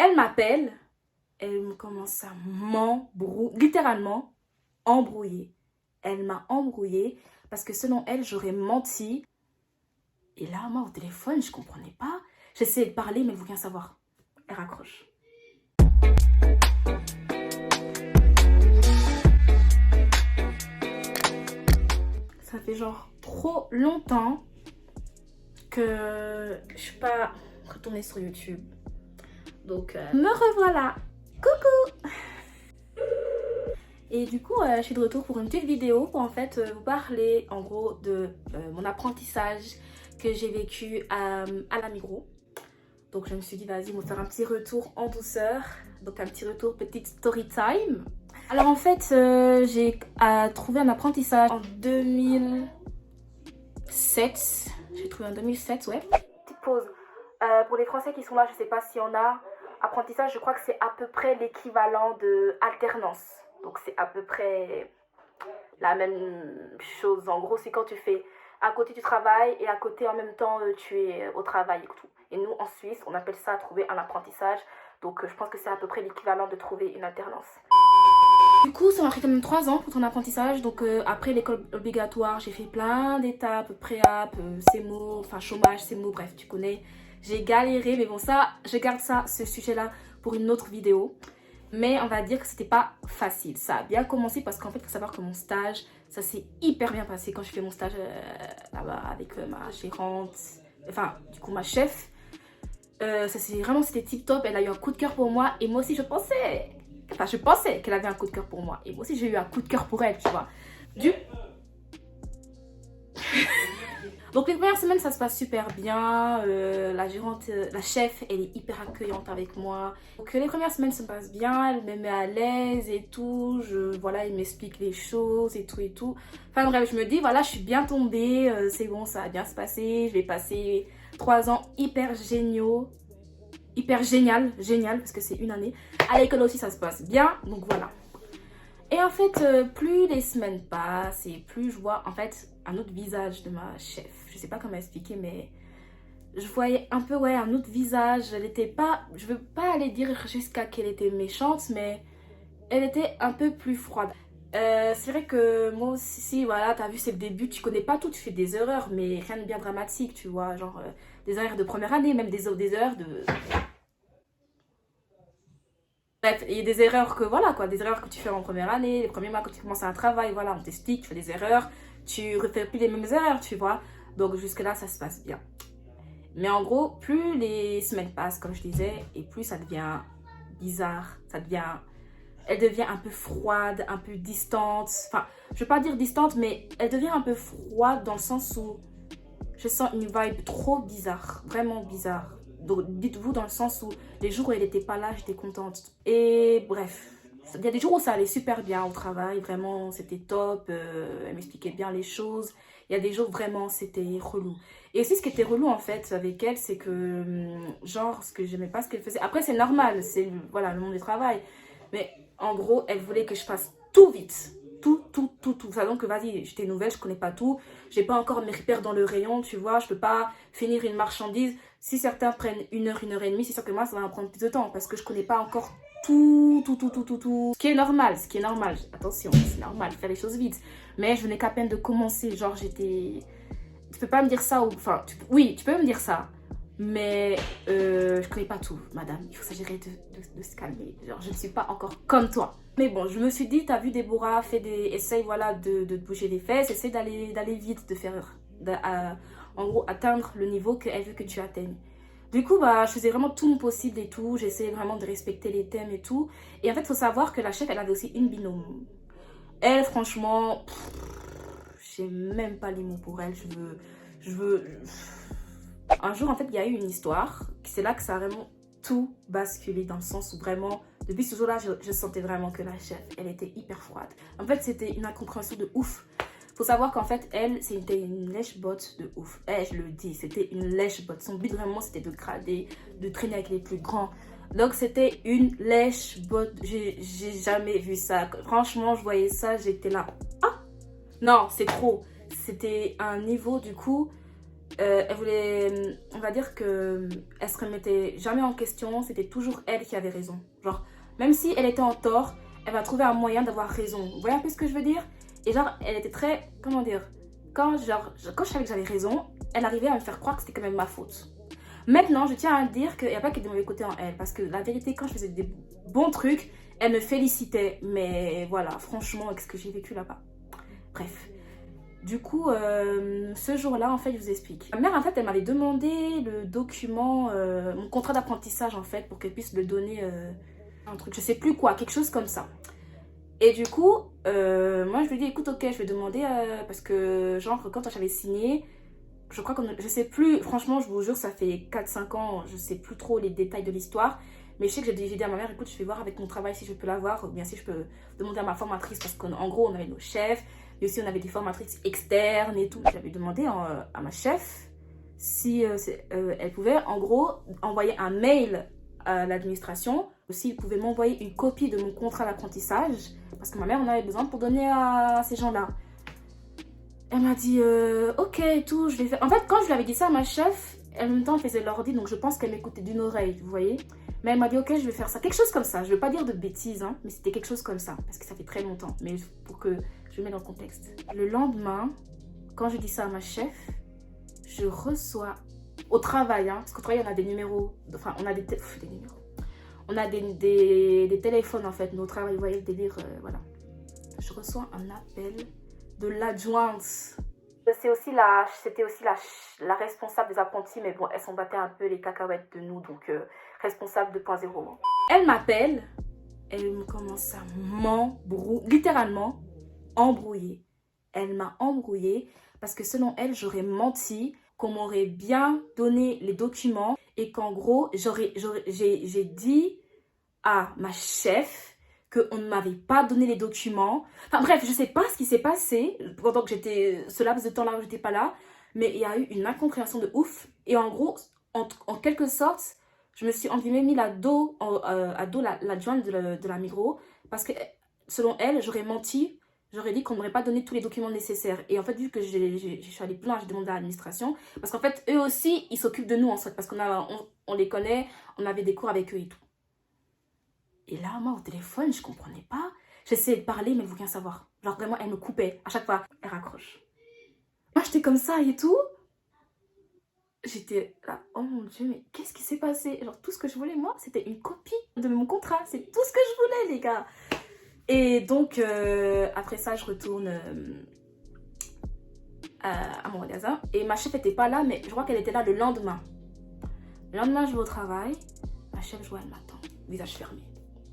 Elle m'appelle, elle me commence à m'embrouiller, littéralement embrouiller. Elle m'a embrouillée parce que selon elle, j'aurais menti. Et là, moi, au téléphone, je comprenais pas. J'essayais de parler, mais elle voulait rien savoir. Elle raccroche. Ça fait genre trop longtemps que je suis pas retournée sur YouTube. Donc, me revoilà. Coucou! Et du coup, je suis de retour pour une petite vidéo pour en fait vous parler en gros de mon apprentissage que j'ai vécu à la Migros. Donc je me suis dit vas-y, on va faire un petit retour en douceur. Donc un petit retour, petite story time. Alors en fait, j'ai trouvé un apprentissage en 2007. J'ai trouvé en 2007, ouais. Petite pause. Pour les Français qui sont là, je sais pas si on a apprentissage, je crois que c'est à peu près l'équivalent de alternance. Donc c'est à peu près la même chose. En gros, c'est quand tu fais à côté du travail et à côté en même temps tu es au travail et tout. Et nous en Suisse, on appelle ça trouver un apprentissage. Donc je pense que c'est à peu près l'équivalent de trouver une alternance. Du coup, ça m'a pris quand même 3 ans pour ton apprentissage. Donc après l'école obligatoire, j'ai fait plein d'étapes, préap, CEMO, enfin chômage, CEMO, bref, tu connais. J'ai galéré, mais bon ça, je garde ça, ce sujet-là, pour une autre vidéo. Mais on va dire que c'était pas facile. Ça a bien commencé parce qu'en fait, il faut savoir que mon stage, ça s'est hyper bien passé quand je fais mon stage là-bas avec ma gérante, enfin, du coup, ma chef. C'était tip top. Elle a eu un coup de cœur pour moi et moi aussi, je pensais qu'elle avait un coup de cœur pour moi. Et moi aussi, j'ai eu un coup de cœur pour elle, tu vois. Donc les premières semaines ça se passe super bien, la gérante, la chef elle est hyper accueillante avec moi. Donc les premières semaines se passent bien, elle me met à l'aise et tout, voilà, elle m'explique les choses et tout et tout. Enfin bref, je me dis voilà, je suis bien tombée, c'est bon, ça va bien se passer, je vais passer 3 ans hyper géniaux, hyper génial parce que c'est une année. À l'école aussi ça se passe bien, donc voilà. Et en fait, plus les semaines passent et plus je vois en fait un autre visage de ma chef. Je sais pas comment expliquer, mais je voyais un peu, ouais, un autre visage. Elle était pas, je veux pas aller dire jusqu'à qu'elle était méchante, mais elle était un peu plus froide. C'est vrai que moi aussi, voilà, t'as vu, c'est le début, tu connais pas tout, tu fais des erreurs, mais rien de bien dramatique, tu vois, genre des erreurs de première année, même des erreurs de... Bref, il y a des erreurs que, voilà, quoi, des erreurs que tu fais en première année, les premiers mois quand tu commences un travail, voilà, on t'explique, tu fais des erreurs, tu refais plus les mêmes erreurs, tu vois. Donc jusque-là, ça se passe bien. Mais en gros, plus les semaines passent, comme je disais, et plus ça devient bizarre, elle devient un peu froide, un peu distante. Enfin, je veux pas dire distante, mais elle devient un peu froide dans le sens où je sens une vibe trop bizarre, vraiment bizarre. Donc dites-vous dans le sens où les jours où elle n'était pas là, j'étais contente. Et bref, il y a des jours où ça allait super bien au travail, vraiment c'était top, elle m'expliquait bien les choses. Il y a des jours vraiment c'était relou. Et aussi ce qui était relou en fait avec elle, c'est que genre ce que j'aimais pas ce qu'elle faisait. Après c'est normal, c'est voilà le monde du travail. Mais en gros, elle voulait que je fasse tout vite. Tout. Ça donc vas-y, j'étais nouvelle, je connais pas tout. J'ai pas encore mes repères dans le rayon, tu vois. Je peux pas finir une marchandise. Si certains prennent 1 heure, 1 heure et demie, c'est sûr que moi, ça va me prendre plus de temps. Parce que je connais pas encore tout. Ce qui est normal. Attention, c'est normal, faire les choses vite. Mais je venais qu'à peine de commencer. Genre, j'étais... Tu peux pas me dire ça ou... Enfin, oui, tu peux me dire ça. Mais je connais pas tout, madame. Il faut s'agir de se calmer. Genre, je ne suis pas encore comme toi. Mais bon, je me suis dit, t'as vu Déborah, essaye voilà, de te bouger les fesses, essaye d'aller vite, en gros, atteindre le niveau qu'elle veut que tu atteignes. Du coup, bah, je faisais vraiment tout mon possible et tout. J'essayais vraiment de respecter les thèmes et tout. Et en fait, il faut savoir que la chef, elle avait aussi une binôme. Elle, franchement, j'ai même pas les mots pour elle. Un jour, en fait, il y a eu une histoire. C'est là que ça a vraiment tout basculé dans le sens où vraiment, depuis ce jour-là, je sentais vraiment que la chef, elle était hyper froide. En fait, c'était une incompréhension de ouf. Faut savoir qu'en fait, elle, c'était une lèche-botte de ouf. Je le dis, c'était une lèche-botte. Son but vraiment, c'était de grader, de traîner avec les plus grands. Donc, c'était une lèche-botte. J'ai jamais vu ça. Franchement, je voyais ça, j'étais là. Ah! Non, c'est trop. C'était un niveau, du coup... Elle voulait, on va dire que elle se remettait jamais en question, c'était toujours elle qui avait raison. Genre, même si elle était en tort, elle va trouver un moyen d'avoir raison. Vous voyez un peu ce que je veux dire? Et genre, elle était très, comment dire, quand je savais que j'avais raison, elle arrivait à me faire croire que c'était quand même ma faute. Maintenant, je tiens à dire qu'il n'y a pas que des mauvais côtés en elle, parce que la vérité, quand je faisais des bons trucs, elle me félicitait. Mais voilà, franchement, avec ce que j'ai vécu là-bas. Bref. Du coup, ce jour-là, en fait, je vous explique. Ma mère, en fait, elle m'avait demandé le document, mon contrat d'apprentissage, en fait, pour qu'elle puisse le donner un truc, je sais plus quoi, quelque chose comme ça. Et du coup, moi, je lui ai dit, écoute, ok, je vais demander, parce que, genre, quand j'avais signé, je crois je sais plus, franchement, je vous jure, ça fait 4 5 ans, je sais plus trop les détails de l'histoire. Mais je sais que j'ai dit à ma mère, écoute, je vais voir avec mon travail si je peux l'avoir, ou bien si je peux demander à ma formatrice, parce qu'en gros, on avait nos chefs, et aussi on avait des formatrices externes et tout. J'avais demandé à ma chef si elle pouvait, en gros, envoyer un mail à l'administration, aussi ils pouvaient m'envoyer une copie de mon contrat d'apprentissage, parce que ma mère en avait besoin pour donner à ces gens-là. Elle m'a dit ok et tout, je vais faire. En fait, quand je lui avais dit ça à ma chef, en même temps, elle faisait l'ordi, donc je pense qu'elle m'écoutait d'une oreille, vous voyez. Mais elle m'a dit ok, je vais faire ça. Quelque chose comme ça. Je ne veux pas dire de bêtises, hein, mais c'était quelque chose comme ça, parce que ça fait très longtemps. Mais pour que je mette dans le contexte. Le lendemain, quand je dis ça à ma chef, je reçois au travail, hein, parce qu'au travail, on a des numéros, enfin, on a des numéros. On a des téléphones en fait, mais au travail, vous voyez le délire, voilà. Je reçois un appel de l'adjointe. C'était aussi la responsable des apprentis, mais bon, elle s'en battait un peu les cacahuètes de nous, donc responsable 2.0. Elle m'appelle, elle me commence à m'embrouiller, littéralement embrouiller. Elle m'a embrouillée parce que selon elle, j'aurais menti, qu'on m'aurait bien donné les documents et qu'en gros, j'ai dit à ma chef qu'on ne m'avait pas donné les documents. Enfin bref, je ne sais pas ce qui s'est passé pendant que ce laps de temps-là où j'étais pas là, mais il y a eu une incompréhension de ouf. Et en gros, en quelque sorte, je me suis entre guillemets mis à dos l'adjointe de la Migros, parce que selon elle, j'aurais menti, j'aurais dit qu'on ne m'aurait pas donné tous les documents nécessaires. Et en fait, vu que je suis allée plus loin, j'ai demandé à l'administration, parce qu'en fait, eux aussi, ils s'occupent de nous en fait, parce on les connaît, on avait des cours avec eux et tout. Et là, moi, au téléphone, je comprenais pas. J'essayais de parler, mais elle voulait rien savoir. Genre, vraiment, elle me coupait. À chaque fois, elle raccroche. Moi, j'étais comme ça et tout. J'étais là, oh mon Dieu, mais qu'est-ce qui s'est passé? Genre, tout ce que je voulais, moi, c'était une copie de mon contrat. C'est tout ce que je voulais, les gars. Et donc, après ça, je retourne à mon magasin. Et ma chef n'était pas là, mais je crois qu'elle était là le lendemain. Le lendemain, je vais au travail. Ma chef, je vois, elle m'attend, visage fermé.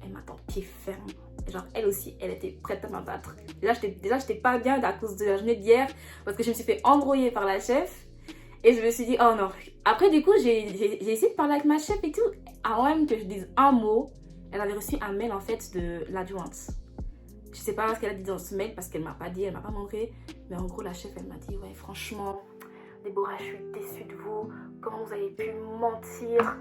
Elle m'attend pied ferme. Et genre, elle aussi, elle était prête à m'abattre. Déjà, j'étais pas bien à cause de la journée d'hier, parce que je me suis fait embrouiller par la chef. Et je me suis dit, oh non. Après, du coup, j'ai essayé de parler avec ma chef et tout. Avant même que je dise un mot, elle avait reçu un mail en fait de l'adjointe. Je sais pas ce qu'elle a dit dans ce mail parce qu'elle m'a pas dit, elle m'a pas montré. Mais en gros, la chef, elle m'a dit, ouais, franchement, Déborah, je suis déçue de vous. Comment vous avez pu mentir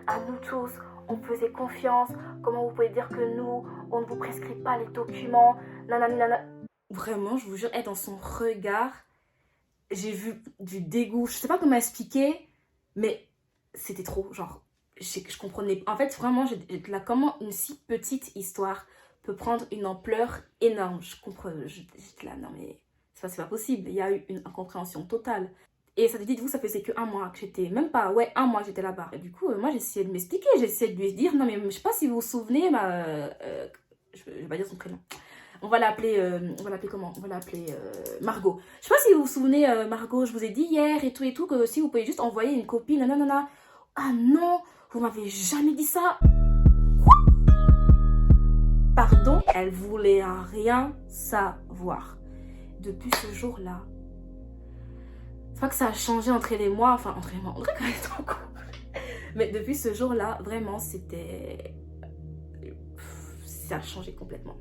à nous tous? On faisait confiance. Comment vous pouvez dire que nous, on ne vous prescrit pas les documents? Nanana. Vraiment, je vous jure, être dans son regard, j'ai vu du dégoût. Je sais pas comment expliquer, mais c'était trop. Genre, je comprenais. En fait, vraiment, j'étais là, comment une si petite histoire peut prendre une ampleur énorme. Je comprends. J'étais là, non mais c'est pas possible. Il y a eu une incompréhension totale. Et ça te dit, vous, ça faisait que 1 mois que j'étais, même pas, ouais, 1 mois que j'étais là-bas. Et du coup, moi, j'essayais de m'expliquer, j'essayais de lui dire, non, mais je sais pas si vous vous souvenez, je vais pas dire son prénom. On va l'appeler comment? On va l'appeler Margot. Je sais pas si vous vous souvenez, Margot, je vous ai dit hier et tout, que si vous pouvez juste envoyer une copie, nanana. Ah non, vous m'avez jamais dit ça. Quoi? Pardon, elle voulait rien savoir. Depuis ce jour-là, c'est pas que ça a changé entre elle et moi, enfin entre elle et moi, on dirait qu'on est en couple. Mais depuis ce jour-là, vraiment, ça a changé complètement.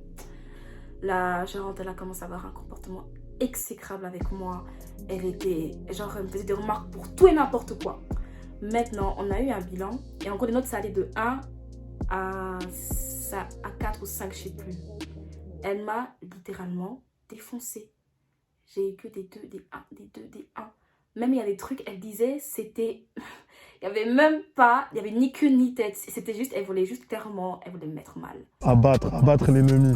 La gérante, elle a commencé à avoir un comportement exécrable avec moi. Elle me faisait des remarques pour tout et n'importe quoi. Maintenant, on a eu un bilan, et en gros, les notes, ça allait de 1 à 4 ou 5, je sais plus. Elle m'a littéralement défoncé. J'ai eu que des 2, des 1, des 2, des 1. Même il y a des trucs, elle disait, c'était... Il n'y avait même pas, il n'y avait ni queue ni tête. C'était juste, elle voulait juste clairement, elle voulait me mettre mal. Abattre l'ennemi.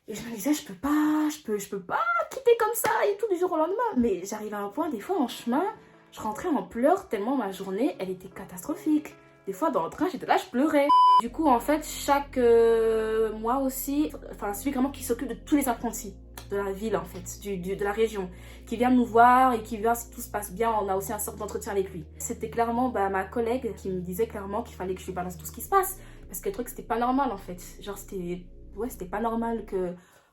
Et je me disais, je peux pas quitter comme ça et tout du jour au lendemain. Mais j'arrivais à un point, des fois en chemin, je rentrais en pleurs tellement ma journée, elle était catastrophique. Des fois dans le train, j'étais là, je pleurais. Du coup, en fait, chaque mois aussi, enfin celui vraiment qui s'occupe de tous les apprentis de la ville en fait, de la région, qui vient nous voir et qui vient si tout se passe bien, on a aussi un sorte d'entretien avec lui. C'était clairement ma collègue qui me disait clairement qu'il fallait que je lui balance tout ce qui se passe, parce que le truc c'était pas normal en fait, genre c'était pas normal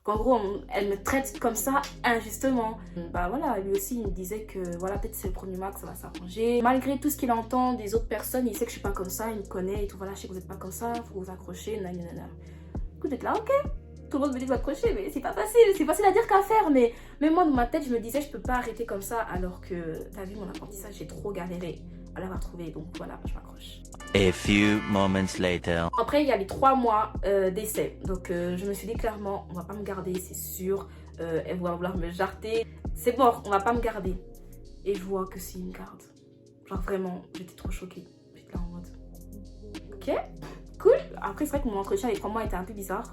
qu'en gros elle me traite comme ça injustement. Bah voilà, lui aussi il me disait que voilà, peut-être c'est le premier mois que ça va s'arranger. Malgré tout ce qu'il entend des autres personnes, il sait que je suis pas comme ça, il me connaît et tout, voilà, je sais que vous êtes pas comme ça, faut vous accrocher, nanana. Du coup j'étais là, ok. Tout le monde me dit de m'accrocher, mais c'est pas facile, c'est facile à dire qu'à faire. Mais même moi, dans ma tête, je me disais, je peux pas arrêter comme ça, alors que, t'as vu, mon apprentissage, j'ai trop galéré à l'avoir trouvé. Donc voilà, je m'accroche. A few moments later. Après, il y a les 3 mois d'essai. Donc je me suis dit clairement, on va pas me garder, c'est sûr. Elle va vouloir me jarter. C'est mort, on va pas me garder. Et je vois que si, ils me gardent. Genre vraiment, j'étais trop choquée. J'étais là en mode, ok, cool. Après, c'est vrai que mon entretien les 3 mois était un peu bizarre.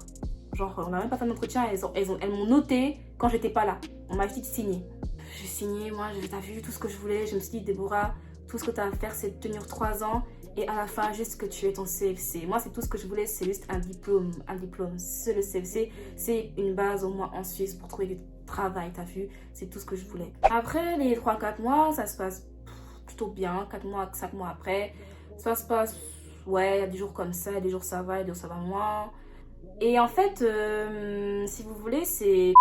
Genre, on n'a même pas fait d'entretien, elles m'ont noté quand j'étais pas là. On m'a dit de signer. J'ai signé, moi, t'as vu tout ce que je voulais. Je me suis dit, Déborah, tout ce que tu as à faire, c'est de tenir 3 ans. Et à la fin, juste que tu aies ton CFC. Moi, c'est tout ce que je voulais, c'est juste un diplôme. Un diplôme. C'est le CFC, c'est une base au moins en Suisse pour trouver du travail, t'as vu. C'est tout ce que je voulais. Après les 3-4 mois, ça se passe plutôt bien. 4 mois, 5 mois après, ça se passe, ouais, il y a des jours comme ça, il y a des jours ça va, il y a des jours ça va moins. Et en fait, si vous voulez, c'est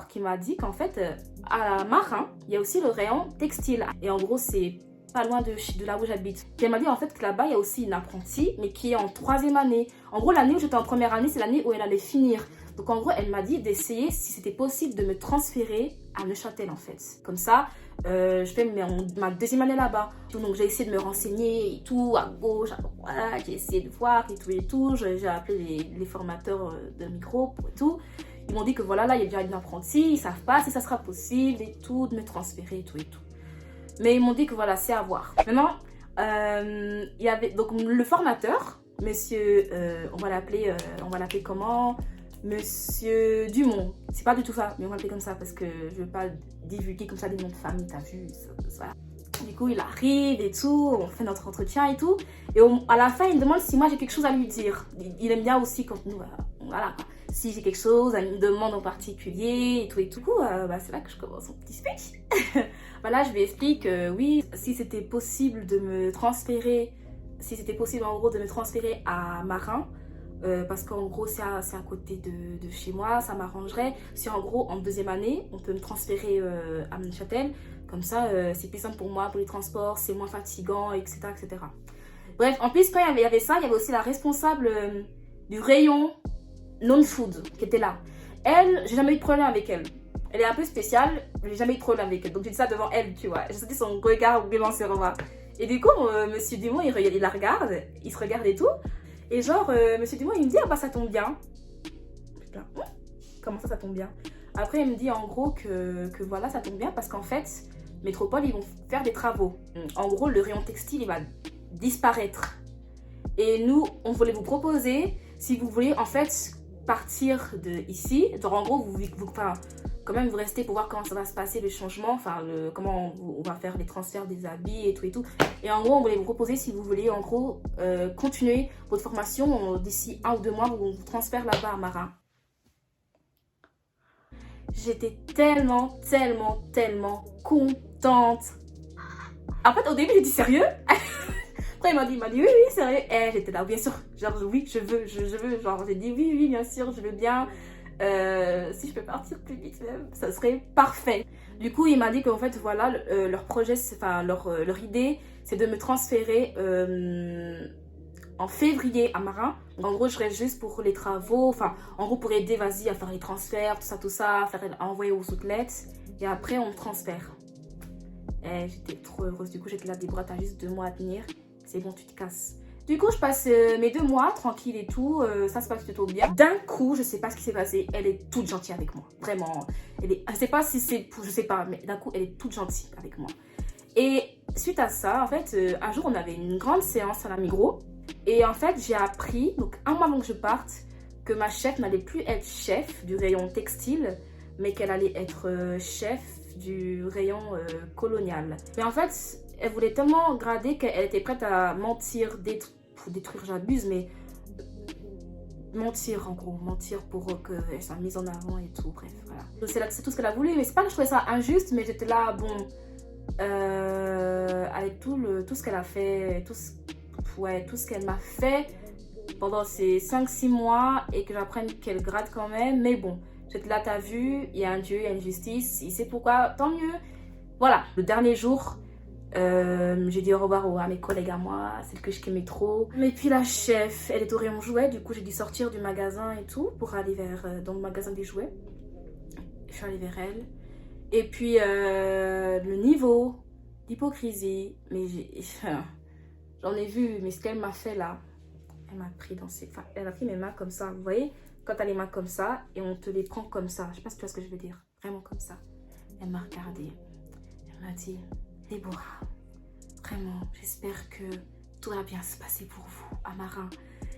qui m'a dit qu'en fait, à Marin, il y a aussi le rayon textile. Et en gros, c'est pas loin de là où j'habite. Et elle m'a dit en fait que là-bas, il y a aussi une apprentie, mais qui est en 3e année. En gros, l'année où j'étais en 1re année, c'est l'année où elle allait finir. Donc en gros, elle m'a dit d'essayer si c'était possible de me transférer à Neuchâtel en fait. Comme ça, je fais ma 2e année là-bas. Donc j'ai essayé de me renseigner et tout, à gauche, à droite, j'ai essayé de voir et tout. J'ai appelé les formateurs de micro et tout. Ils m'ont dit que voilà, là il y a déjà une apprentie, ils savent pas si ça sera possible et tout, de me transférer et tout. Mais ils m'ont dit que voilà, c'est à voir. Maintenant, il y avait donc le formateur, monsieur, on va l'appeler comment? Monsieur Dumont. C'est pas du tout ça, mais on va l'appeler comme ça parce que je veux pas divulguer comme ça des noms de famille, t'as vu, voilà. Du coup, il arrive et tout, on fait notre entretien et tout. Et à la fin, il me demande si moi j'ai quelque chose à lui dire. Il aime bien aussi quand nous, voilà, si j'ai quelque chose, elle me demande en particulier et tout et tout. Du coup, c'est là que je commence mon petit speech. Voilà, je lui explique oui, si c'était possible de me transférer, si c'était possible en gros de me transférer à Marin, parce qu'en gros c'est à côté de chez moi, ça m'arrangerait. Si en gros en 2e année, on peut me transférer à Neuchâtel, comme ça c'est plus simple pour moi, pour les transports, c'est moins fatigant, etc. etc. Bref, en plus quand il y avait ça, il y avait aussi la responsable du rayon non-food qui était là. Elle, j'ai jamais eu de problème avec elle. Elle est un peu spéciale, mais j'ai jamais eu de problème avec elle. Donc j'ai dit ça devant elle, tu vois. J'ai senti son regard vraiment sur moi. Et du coup, monsieur Dumont, il la regarde, il se regarde et tout. Et genre, monsieur Dumont, il me dit, ah bah ça tombe bien. Putain, comment ça tombe bien? Après, il me dit en gros que voilà, ça tombe bien parce qu'en fait, Métropole, ils vont faire des travaux. En gros, le rayon textile, il va disparaître. Et nous, on voulait vous proposer, si vous voulez, en fait, partir de ici. Genre, en gros, quand même, vous restez pour voir comment ça va se passer, le changement, enfin, comment on va faire les transferts des habits et tout et tout. Et en gros, on voulait vous proposer, si vous voulez, en gros, continuer votre formation d'ici 1 ou 2 mois, on vous transfère là-bas à Marin. J'étais tellement contente. En fait, au début, j'ai dit sérieux. Après, il m'a dit oui, sérieux. Et j'étais là, bien sûr, genre oui, je veux. Genre, j'ai dit oui, bien sûr, je veux bien. Si je peux partir plus vite même, ça serait parfait. Du coup, il m'a dit qu'en fait, voilà, leur projet, enfin, leur idée, c'est de me transférer en février à Marin. Donc, en gros, je reste juste pour les travaux, enfin, en gros, pour aider, vas-y, à faire les transferts, tout ça, à envoyer aux outlettes. Et après, on me transfère. Et j'étais trop heureuse. Du coup, j'étais là, Déborah, t'as juste 2 mois à tenir. C'est bon, tu te casses. Du coup, je passe mes 2 mois tranquille et tout, ça se passe plutôt bien. D'un coup, je sais pas ce qui s'est passé, elle est toute gentille avec moi, vraiment. Je sais pas si c'est, je sais pas, mais d'un coup, elle est toute gentille avec moi. Et suite à ça, en fait, un jour, on avait une grande séance à la Migros. Et en fait, j'ai appris, donc 1 mois avant que je parte, que ma chef n'allait plus être chef du rayon textile, mais qu'elle allait être chef du rayon colonial. Mais en fait, elle voulait tellement grader qu'elle était prête à mentir, détruire, j'abuse, mais mentir en gros, mentir pour qu'elle soit mise en avant et tout, bref, voilà. C'est tout ce qu'elle a voulu, mais c'est pas que je trouvais ça injuste, mais j'étais là, bon, avec tout ce qu'elle a fait, tout ce qu'elle m'a fait pendant ces 5-6 mois et que j'apprenne qu'elle grade quand même, mais bon, j'étais là, t'as vu, il y a un Dieu, il y a une justice, il sait pourquoi, tant mieux. Voilà, le dernier jour, j'ai dit au revoir à mes collègues à moi, celles que je aimais trop. Mais puis la chef, elle est au rayon jouets, du coup j'ai dû sortir du magasin et tout pour aller dans le magasin des jouets. Je suis allée vers elle. Et puis le niveau d'hypocrisie, mais j'en ai vu, mais ce qu'elle m'a fait là, elle m'a pris elle a pris mes mains comme ça, vous voyez, quand t'as les mains comme ça et on te les prend comme ça, je sais pas si tu vois ce que je veux dire, vraiment comme ça. Elle m'a regardée, elle m'a dit, Déborah, vraiment, j'espère que tout va bien se passer pour vous, Amarin.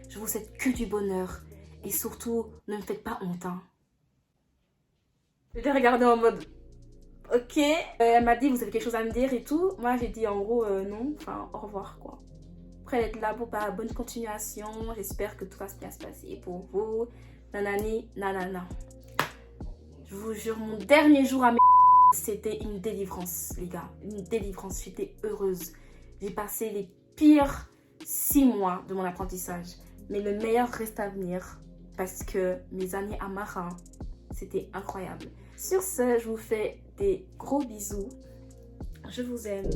Je vous souhaite que du bonheur et surtout, ne me faites pas honte. Hein. Je l'ai regardée en mode, ok. Elle m'a dit, vous avez quelque chose à me dire et tout. Moi, j'ai dit en gros, non, enfin, au revoir quoi. Après, elle est là pour pas bonne continuation. J'espère que tout va bien se passer pour vous. Nanani, nanana. Je vous jure, mon dernier jour à mes... C'était une délivrance, les gars. Une délivrance. J'étais heureuse. J'ai passé les pires 6 mois de mon apprentissage. Mais le meilleur reste à venir. Parce que mes années à Marin, c'était incroyable. Sur ce, je vous fais des gros bisous. Je vous aime.